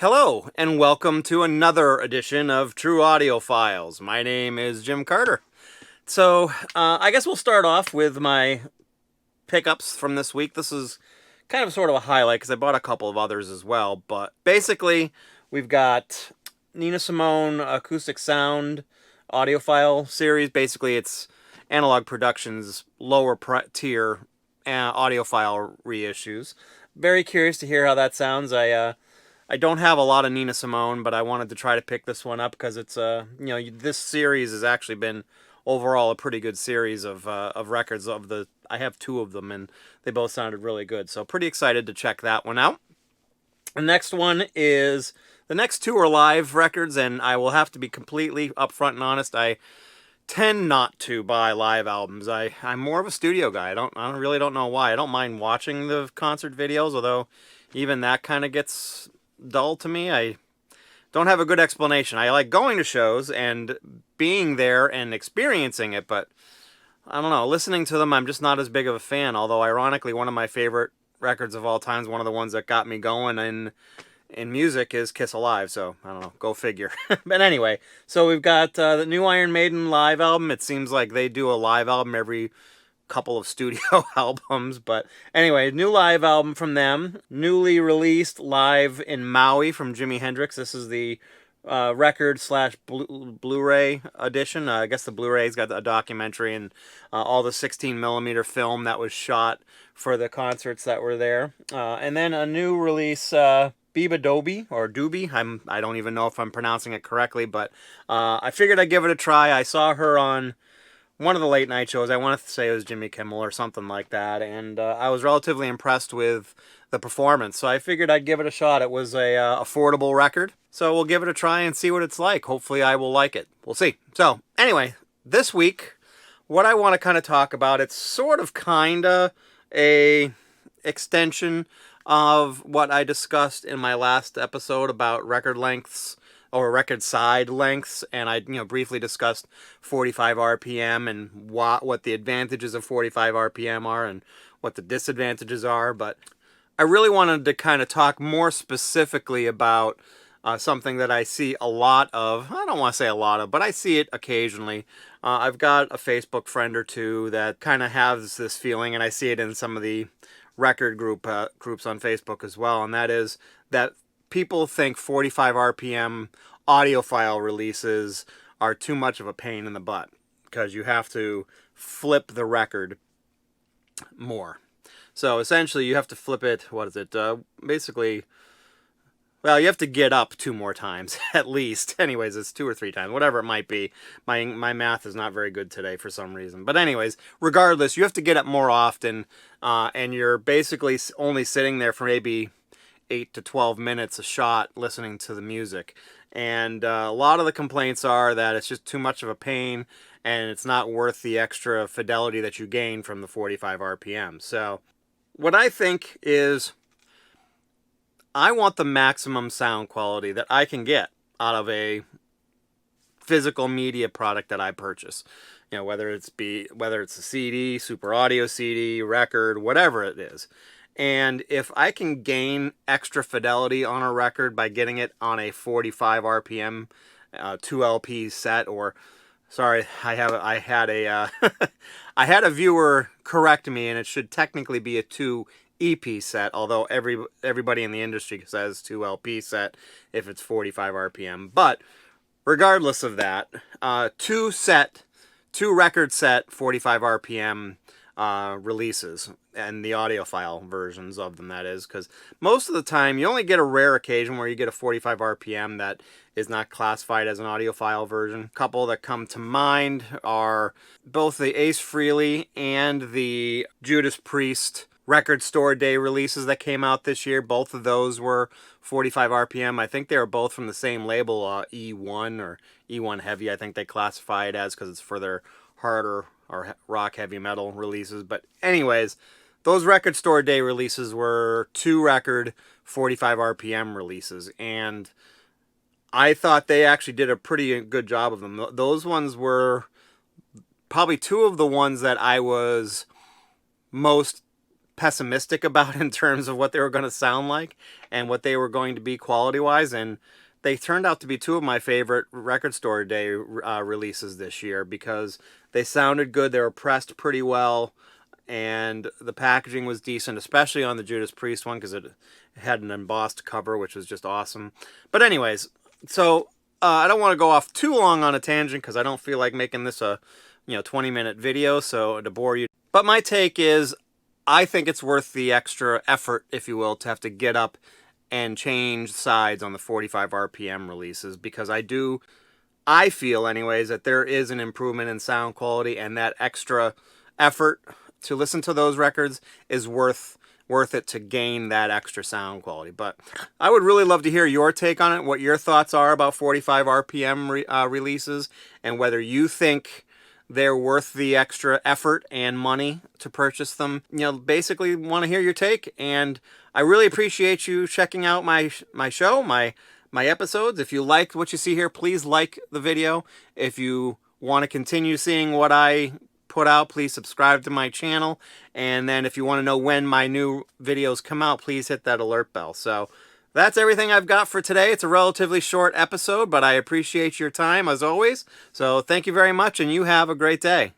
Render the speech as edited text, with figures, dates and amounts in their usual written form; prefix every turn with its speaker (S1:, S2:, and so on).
S1: Hello, and welcome to another edition of True Audiophiles. My name is Jim Carter. So, I guess we'll start off with my pickups from this week. This is kind of sort of a highlight because I bought a couple of others as well. But basically, we've got Nina Simone Acoustic Sound Audiophile series. Basically, it's Analog Productions' lower tier audiophile reissues. Very curious to hear how that sounds. I don't have a lot of Nina Simone, but I wanted to try to pick this one up because it's this series has actually been overall a pretty good series of records. I have two of them, and they both sounded really good. So pretty excited to check that one out. The next one is the next two are live records, and I will have to be completely upfront and honest. I tend not to buy live albums. I'm more of a studio guy. I really don't know why. I don't mind watching the concert videos, although even that kind of gets dull to me. I don't have a good explanation. I like going to shows and being there and experiencing it, but I don't know, listening to them I'm just not as big of a fan, although ironically one of my favorite records of all time is one of the ones that got me going in music is Kiss Alive, so I don't know, go figure. But anyway, so we've got the new Iron Maiden live album. It seems like they do a live album every couple of studio albums, but anyway, new live album from them, newly released Live in Maui from Jimi Hendrix. This is the record slash Blu-ray edition. I guess the Blu-ray's got a documentary and all the 16 millimeter film that was shot for the concerts that were there, and then a new release, Biba Doby, or Doobie. I don't even know if I'm pronouncing it correctly, but I figured I'd give it a try. I saw her on one of the late night shows. I want to say it was Jimmy Kimmel or something like that, and I was relatively impressed with the performance, so I figured I'd give it a shot. It was a affordable record, so we'll give it a try and see what it's like. Hopefully I will like it. We'll see. So anyway, this week, what I want to kind of talk about, it's sort of kind of a extension of what I discussed in my last episode about record lengths or record side lengths, and I briefly discussed 45 RPM and what the advantages of 45 RPM are and what the disadvantages are. But I really wanted to kind of talk more specifically about something that I see a lot of. I don't want to say a lot of, but I see it occasionally. I've got a Facebook friend or two that kind of has this feeling, and I see it in some of the record groups on Facebook as well, and that is that people think 45 RPM audiophile releases are too much of a pain in the butt because you have to flip the record more. So essentially you have to flip it, basically, well, you have to get up 2 more times at least. Anyways, it's 2 or 3 times, whatever it might be. My math is not very good today for some reason. But anyways, regardless, you have to get up more often, and you're basically only sitting there for maybe 8 to 12 minutes a shot listening to the music. And a lot of the complaints are that it's just too much of a pain and it's not worth the extra fidelity that you gain from the 45 RPM. So what I think is I want the maximum sound quality that I can get out of a physical media product that I purchase. Whether it's a CD, Super Audio CD, record, whatever it is. And if I can gain extra fidelity on a record by getting it on a 45 RPM 2 LP set, or sorry, I had a viewer correct me, and it should technically be a 2 EP set, although everybody in the industry says 2 LP set if it's 45 RPM. But regardless of that, 2 record set 45 RPM releases, and the audiophile versions of them, that is, because most of the time you only get a rare occasion where you get a 45 RPM that is not classified as an audiophile version. A couple that come to mind are both the Ace Frehley and the Judas Priest record store day releases that came out this year. Both of those were 45 RPM. I think they were both from the same label, E1 or E1 Heavy, I think they classify it as, because it's for their harder or rock heavy metal releases. But anyways, those record store day releases were 2 record 45 RPM releases, and I thought they actually did a pretty good job of them. Those ones were probably 2 of the ones that I was most pessimistic about in terms of what they were going to sound like and what they were going to be quality-wise, and they turned out to be two of my favorite Record Store Day releases this year because they sounded good, they were pressed pretty well, and the packaging was decent, especially on the Judas Priest one because it had an embossed cover, which was just awesome. But anyways, so I don't want to go off too long on a tangent because I don't feel like making this a 20-minute video, so to bore you. But my take is, I think it's worth the extra effort, if you will, to have to get up and change sides on the 45 RPM releases, because I feel anyways that there is an improvement in sound quality, and that extra effort to listen to those records is worth it to gain that extra sound quality. But I would really love to hear your take on it, what your thoughts are about 45 RPM releases, and whether you think they're worth the extra effort and money to purchase them. Basically want to hear your take, and I really appreciate you checking out my show, my episodes. If you liked what you see here, please like the video. If you want to continue seeing what I put out, please subscribe to my channel. And then if you want to know when my new videos come out, please hit that alert bell. So that's everything I've got for today. It's a relatively short episode, but I appreciate your time as always. So thank you very much, and you have a great day.